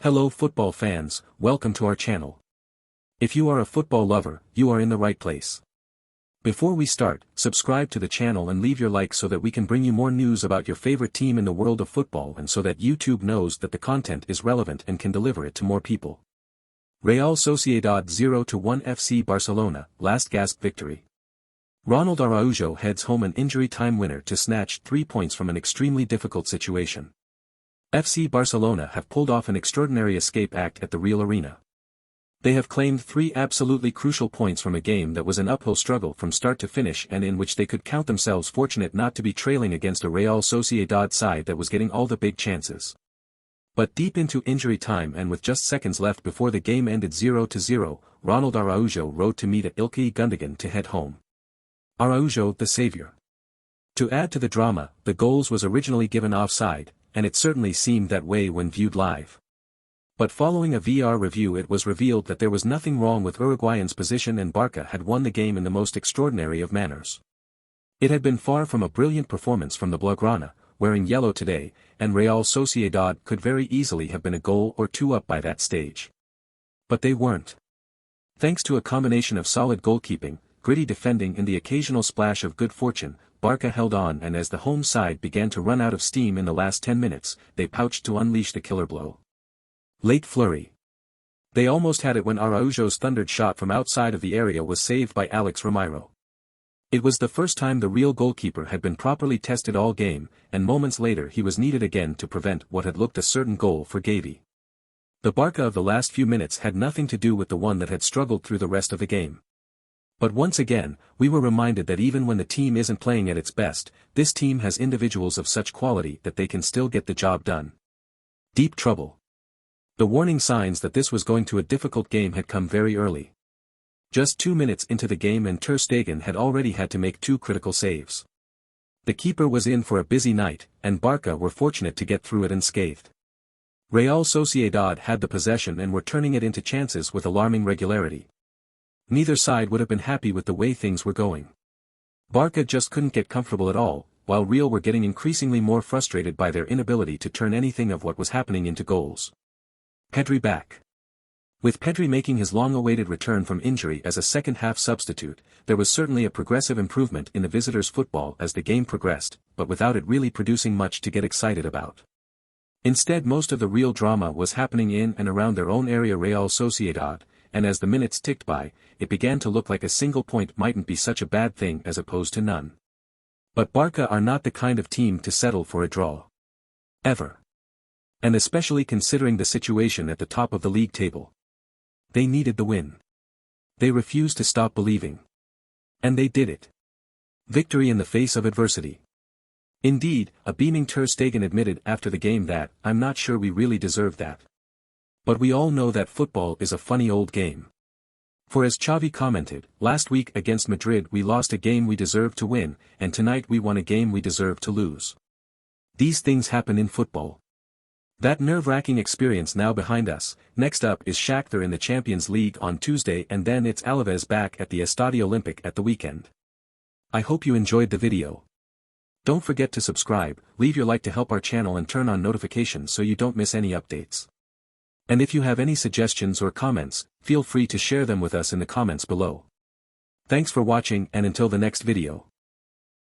Hello football fans, welcome to our channel. If you are a football lover, you are in the right place. Before we start, subscribe to the channel and leave your like so that we can bring you more news about your favorite team in the world of football and so that YouTube knows that the content is relevant and can deliver it to more people. Real Sociedad 0-1 FC Barcelona, last-gasp victory. Ronald Araujo heads home an injury time winner to snatch 3 points from an extremely difficult situation. FC Barcelona have pulled off an extraordinary escape act at the Real Arena. They have claimed 3 absolutely crucial points from a game that was an uphill struggle from start to finish and in which they could count themselves fortunate not to be trailing against a Real Sociedad side that was getting all the big chances. But deep into injury time and with just seconds left before the game ended 0-0, Ronald Araujo rode to meet at Ilkay Gundogan to head home. Araujo the savior. To add to the drama, the goals was originally given offside, and it certainly seemed that way when viewed live. But following a VR review it was revealed that there was nothing wrong with Uruguayan's position and Barca had won the game in the most extraordinary of manners. It had been far from a brilliant performance from the Blaugrana, wearing yellow today, and Real Sociedad could very easily have been a goal or two up by that stage. But they weren't. Thanks to a combination of solid goalkeeping, gritty defending and the occasional splash of good fortune, Barca held on and as the home side began to run out of steam in the last 10 minutes, they pouched to unleash the killer blow. Late flurry. They almost had it when Araujo's thundered shot from outside of the area was saved by Alex Ramiro. It was the first time the Real goalkeeper had been properly tested all game, and moments later he was needed again to prevent what had looked a certain goal for Gavi. The Barca of the last few minutes had nothing to do with the one that had struggled through the rest of the game. But once again, we were reminded that even when the team isn't playing at its best, this team has individuals of such quality that they can still get the job done. Deep trouble. The warning signs that this was going to a difficult game had come very early. Just 2 minutes into the game and Ter Stegen had already had to make 2 critical saves. The keeper was in for a busy night, and Barca were fortunate to get through it unscathed. Real Sociedad had the possession and were turning it into chances with alarming regularity. Neither side would have been happy with the way things were going. Barca just couldn't get comfortable at all, while Real were getting increasingly more frustrated by their inability to turn anything of what was happening into goals. Pedri back. With Pedri making his long-awaited return from injury as a second-half substitute, there was certainly a progressive improvement in the visitors' football as the game progressed, but without it really producing much to get excited about. Instead most of the real drama was happening in and around their own area Real Sociedad, and as the minutes ticked by, it began to look like a single point mightn't be such a bad thing as opposed to none. But Barca are not the kind of team to settle for a draw. Ever. And especially considering the situation at the top of the league table. They needed the win. They refused to stop believing. And they did it. Victory in the face of adversity. Indeed, a beaming Ter Stegen admitted after the game that, "I'm not sure we really deserve that. But we all know that football is a funny old game. For as Xavi commented, last week against Madrid we lost a game we deserved to win, and tonight we won a game we deserved to lose. These things happen in football." That nerve-wracking experience now behind us. Next up is Shakhtar in the Champions League on Tuesday and then it's Alaves back at the Estadio Olympic at the weekend. I hope you enjoyed the video. Don't forget to subscribe, leave your like to help our channel and turn on notifications so you don't miss any updates. And if you have any suggestions or comments, feel free to share them with us in the comments below. Thanks for watching and until the next video.